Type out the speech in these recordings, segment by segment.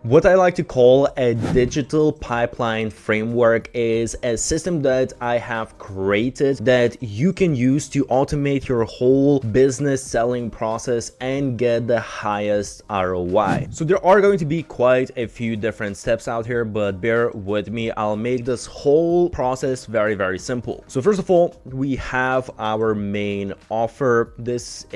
What I like to call a digital pipeline framework is a system that I have created that you can use to automate your whole business selling process and get the highest ROI. So there are going to be quite a few different steps out here, but bear with me. I'll make this whole process very simple. So first of all, we have our main offer. This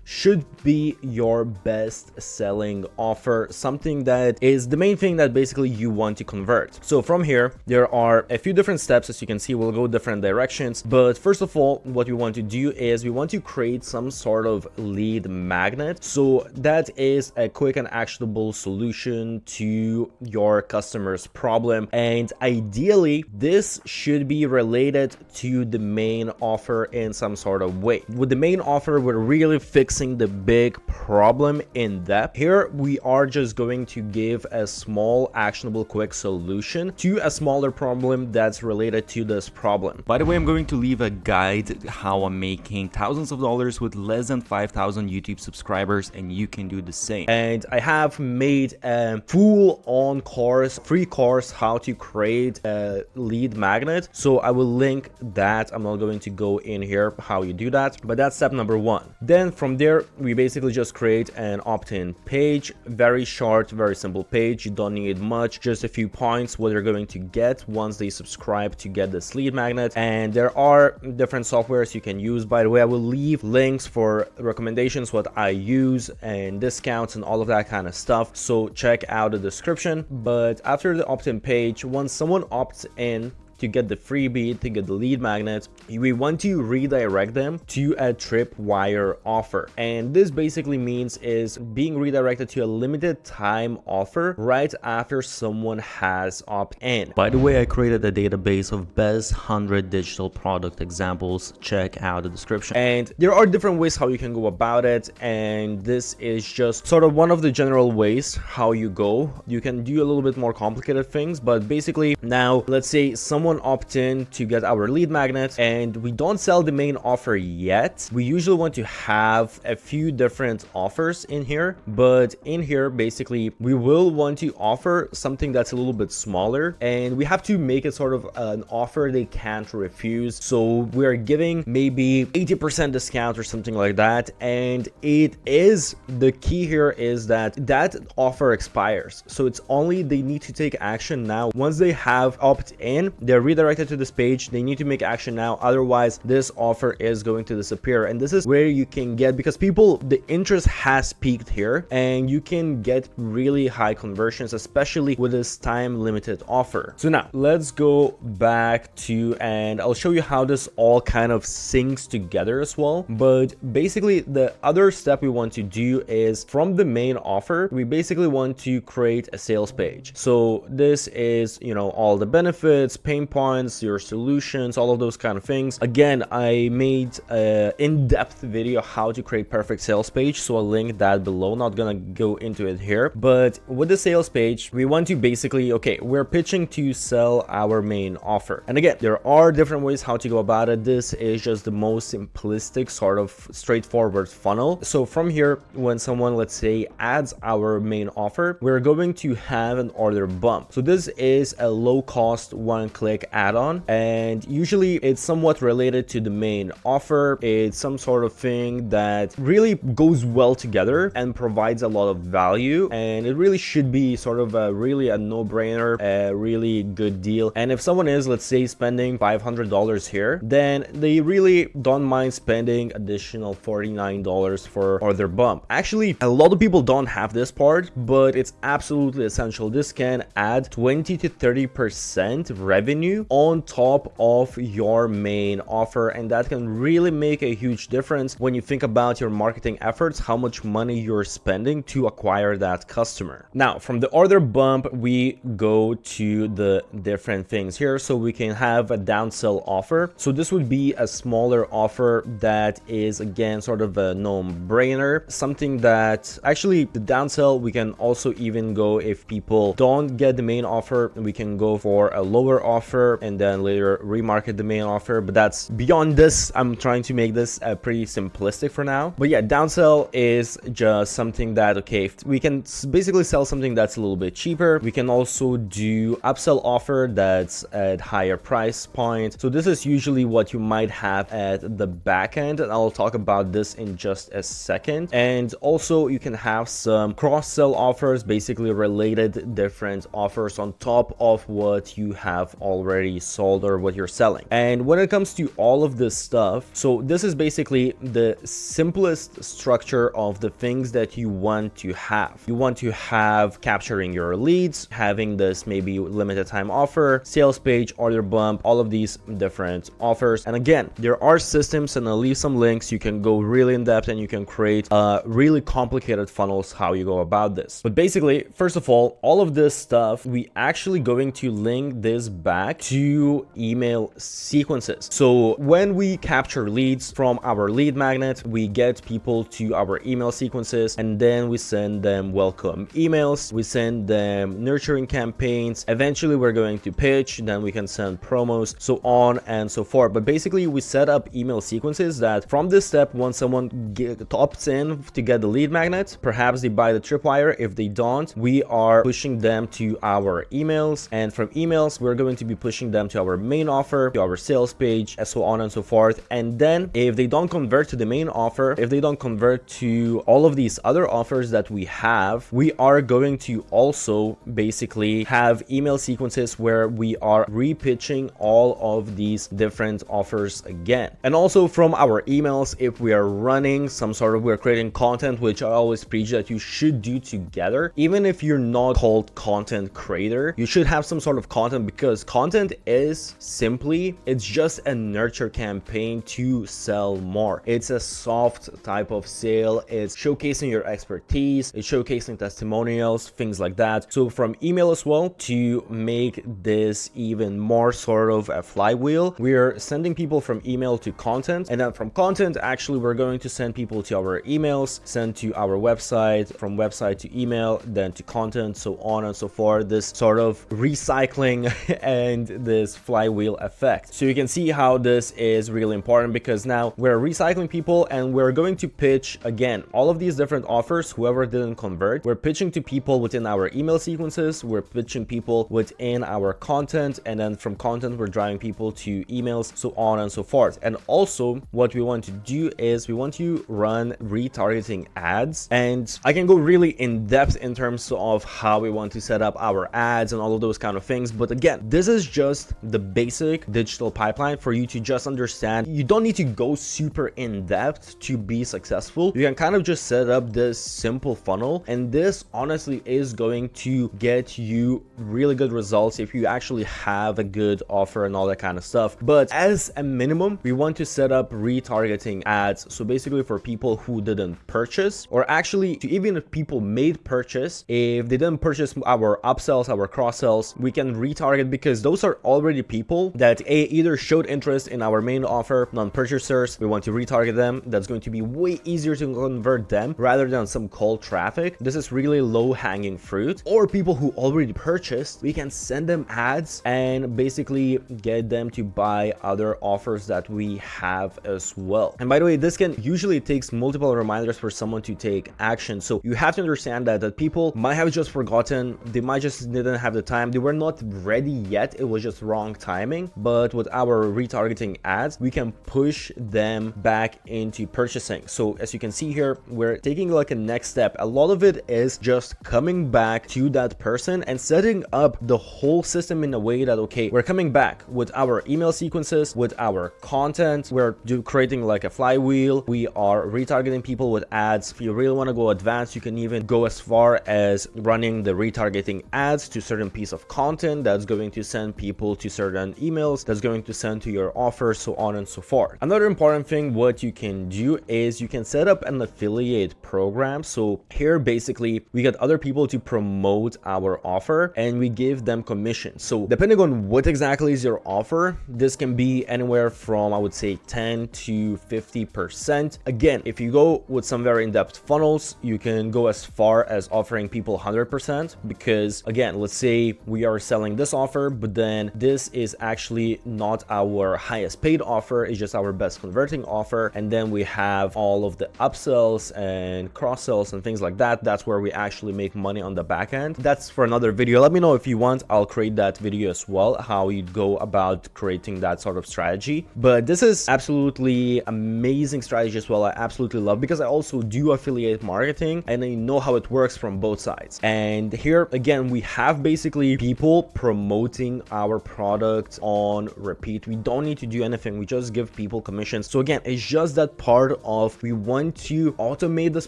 should be your best selling offer, something that is the main thing that basically you want to convert. So from here, there are a few different steps. As you can see, we'll go different directions. But first of all, what we want to do is we want to create some sort of lead magnet. So that is a quick and actionable solution to your customer's problem. And ideally, this should be related to the main offer in some sort of way. With the main offer, we're really fixing the big problem in depth. Here, we are just going to give a small, actionable, quick solution to a smaller problem that's related to this problem. By the way, I'm going to leave a guide how I'm making thousands of dollars with less than 5,000 YouTube subscribers, and you can do the same. And I have made a full-on course, free course, how to create a lead magnet. So I will link that. I'm not going to go in here how you do that, but that's step number one. Then from there, we basically just create an opt-in page, very short, very simple page. You don't need much, just a few points what they're going to get once they subscribe to get this lead magnet. And there are different softwares you can use. By the way, I will leave links for recommendations, what I use, and discounts and all of that kind of stuff, so check out the description. But after the opt-in page, once someone opts in to get the freebie, to get the lead magnet, we want to redirect them to a tripwire offer. And this basically means is being redirected to a limited time offer right after someone has opted in. By the way, I created a database of best 100 digital product examples. Check out the description. And there are different ways how you can go about it. And this is just sort of one of the general ways how you go. You can do a little bit more complicated things, but basically now let's say someone opt in to get our lead magnet and we don't sell the main offer yet. We usually want to have a few different offers in here, but in here basically we will want to offer something that's a little bit smaller, and we have to make it sort of an offer they can't refuse. So we're giving maybe 80% discount or something like that, and it is the key here is that offer expires, so it's only they need to take action now. Once they have opt in, they're redirected to this page, they need to make action now, otherwise this offer is going to disappear. And this is where you can get, because the interest has peaked here, and you can get really high conversions, especially with this time limited offer. So now let's go back to, and I'll show you how this all kind of syncs together as well. But basically the other step we want to do is from the main offer, we basically want to create a sales page. So this is, you know, all the benefits, pain points, your solutions, all of those kind of things. Again, I made an in-depth video how to create perfect sales page, so I'll link that below. Not gonna go into it here, but with the sales page, we want to basically, okay, we're pitching to sell our main offer. And again, there are different ways how to go about it. This is just the most simplistic, sort of straightforward funnel. So from here, when someone, let's say, adds our main offer, we're going to have an order bump. So this is a low-cost one-click add-on, and usually it's somewhat related to the main offer. It's some sort of thing that really goes well together and provides a lot of value, and it really should be sort of a no-brainer, a really good deal. And if someone is, let's say, spending $500 here, then they really don't mind spending additional $49 for order bump. Actually, a lot of people don't have this part, but it's absolutely essential. This can add 20 to 30% revenue on top of your main offer, and that can really make a huge difference when you think about your marketing efforts, how much money you're spending to acquire that customer. Now from the order bump, we go to the different things here. So we can have a downsell offer. So this would be a smaller offer that is, again, sort of a no-brainer, something that actually the downsell, we can also even go, if people don't get the main offer, we can go for a lower offer offer and then later remarket the main offer. But that's beyond this. I'm trying to make this pretty simplistic for now. But yeah, downsell is just something that, okay, we can basically sell something that's a little bit cheaper. We can also do upsell offer that's at higher price point. So this is usually what you might have at the back end, and I'll talk about this in just a second. And also you can have some cross-sell offers, basically related different offers on top of what you have already sold or what you're selling. And when it comes to all of this stuff, so this is basically the simplest structure of the things that you want to have. You want to have capturing your leads, having this maybe limited time offer, sales page, order bump, all of these different offers. And again, there are systems, and I'll leave some links. You can go really in depth and you can create really complicated funnels how you go about this. But basically, first of all of this stuff, we actually going to link this back to email sequences. So when we capture leads from our lead magnet, we get people to our email sequences, and then we send them welcome emails, we send them nurturing campaigns, eventually we're going to pitch, then we can send promos, so on and so forth. But basically we set up email sequences that from this step, once someone opts in to get the lead magnet, perhaps they buy the tripwire. If they don't, we are pushing them to our emails, and from emails we're going to be pushing them to our main offer, to our sales page, and so on and so forth. And then if they don't convert to the main offer, if they don't convert to all of these other offers that we have, we are going to also basically have email sequences where we are repitching all of these different offers again. And also from our emails, if we are running some sort of, we're creating content, which I always preach that you should do together. Even if you're not called content creator, you should have some sort of content, because content is simply, it's just a nurture campaign to sell more. It's a soft type of sale. It's showcasing your expertise, it's showcasing testimonials, things like that. So from email as well, to make this even more sort of a flywheel, we're sending people from email to content, and then from content, actually we're going to send people to our emails, send to our website, from website to email, then to content, so on and so forth. This sort of recycling and this flywheel effect. So you can see how this is really important, because now we're recycling people and we're going to pitch again all of these different offers. Whoever didn't convert, we're pitching to people within our email sequences, we're pitching people within our content, and then from content we're driving people to emails, so on and so forth. And also what we want to do is we want to run retargeting ads, and I can go really in depth in terms of how we want to set up our ads and all of those kind of things. But again, this is just the basic digital pipeline for you to just understand. You don't need to go super in depth to be successful. You can kind of just set up this simple funnel, and this honestly is going to get you really good results if you actually have a good offer and all that kind of stuff. But as a minimum, we want to set up retargeting ads. So basically for people who didn't purchase, or actually to even if people made purchase, if they didn't purchase our upsells, our cross sells, we can retarget, because those are already people that either showed interest in our main offer, non-purchasers. We want to retarget them. That's going to be way easier to convert them rather than some cold traffic. This is really low hanging fruit. Or people who already purchased, we can send them ads and basically get them to buy other offers that we have as well. And by the way, this can usually takes multiple reminders for someone to take action. So you have to understand that people might have just forgotten, they might just didn't have the time, they were not ready yet, it was just wrong timing. But with our retargeting ads, we can push them back into purchasing. So as you can see here, we're taking like a next step. A lot of it is just coming back to that person and setting up the whole system in a way that, okay, we're coming back with our email sequences, with our content, we're creating like a flywheel, we are retargeting people with ads. If you really want to go advanced, you can even go as far as running the retargeting ads to certain piece of content that's going to send people to certain emails, that's going to send to your offer, so on and so forth. Another important thing what you can do is you can set up an affiliate program. So here basically we get other people to promote our offer and we give them commission. So depending on what exactly is your offer, this can be anywhere from, I would say, 10 to 50%. Again, if you go with some very in-depth funnels, you can go as far as offering people 100%, because again, let's say we are selling this offer, but then this is actually not our highest paid offer, it's just our best converting offer. And then we have all of the upsells and cross sells and things like that. That's where we actually make money on the back end. That's for another video. Let me know if you want, I'll create that video as well, how you'd go about creating that sort of strategy. But this is absolutely amazing strategy as well. I absolutely love, because I also do affiliate marketing and I know how it works from both sides. And here again, we have basically people promoting our product on repeat. We don't need to do anything, we just give people commissions. So again, it's just that part of, we want to automate this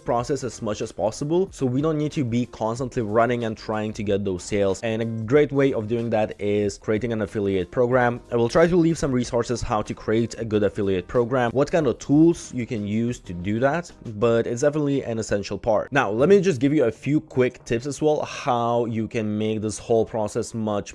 process as much as possible, so we don't need to be constantly running and trying to get those sales. And a great way of doing that is creating an affiliate program. I will try to leave some resources how to create a good affiliate program, what kind of tools you can use to do that, but it's definitely an essential part. Now let me just give you a few quick tips as well, how you can make this whole process much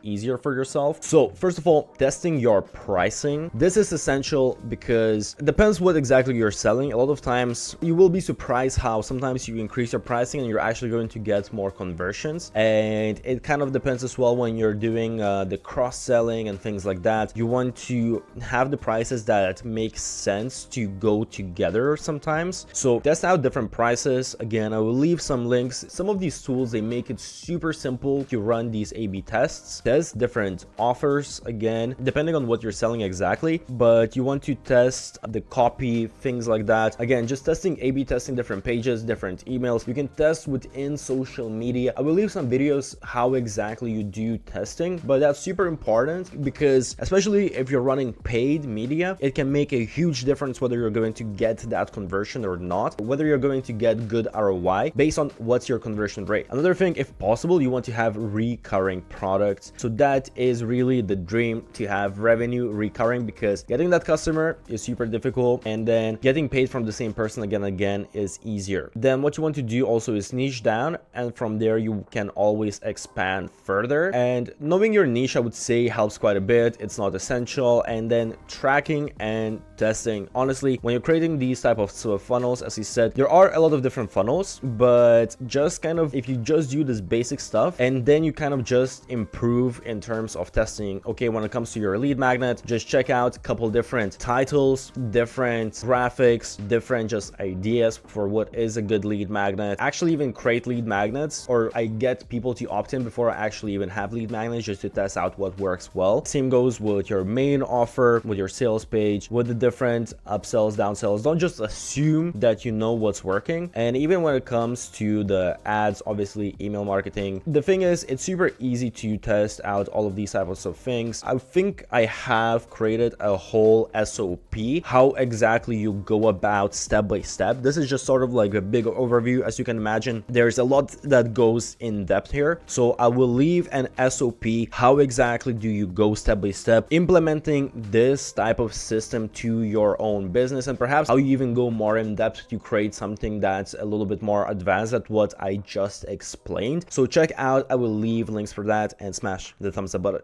easier for yourself. So first of all, testing your pricing. This is essential because it depends what exactly you're selling. A lot of times you will be surprised how sometimes you increase your pricing and you're actually going to get more conversions. And it kind of depends as well when you're doing the cross-selling and things like that. You want to have the prices that make sense to go together sometimes. So test out different prices. Again, I will leave some links. Some of these tools, they make it super simple to run these A/B tests. Test different offers, again, depending on what you're selling exactly, but you want to test the copy, things like that. Again, just testing A/B testing different pages, different emails. You can test within social media. I will leave some videos how exactly you do testing, but that's super important because especially if you're running paid media, it can make a huge difference whether you're going to get that conversion or not, whether you're going to get good ROI based on what's your conversion rate. Another thing, if possible, you want to have recurring products. So that is really the dream, to have revenue recurring, because getting that customer is super difficult and then getting paid from the same person again and again is easier. Then what you want to do also is niche down, and from there you can always expand further. And knowing your niche, I would say, helps quite a bit. It's not essential. And then tracking and testing. Honestly, when you're creating these type of funnels, as I said, there are a lot of different funnels, but just kind of, if you just do this basic stuff and then you kind of just improve in terms of testing. Okay, when it comes to your lead magnet, just check out a couple different titles, different graphics, different just ideas for what is a good lead magnet. Actually even create lead magnets, or I get people to opt in before I actually even have lead magnets, just to test out what works well. Same goes with your main offer, with your sales page, with the different upsells, downsells. Don't just assume that you know what's working. And even when it comes to the ads, obviously email marketing, the thing is, it's super easy to test out all of these types of things. I think I have created a whole SOP, how exactly you go about step by step. This is just sort of like a big overview. As you can imagine, there's a lot that goes in depth here. So I will leave an SOP, how exactly do you go step by step implementing this type of system to your own business, and perhaps how you even go more in depth to create something that's a little bit more advanced at what I just explained. So check out, I will leave links for that, and smash the thumbs up button.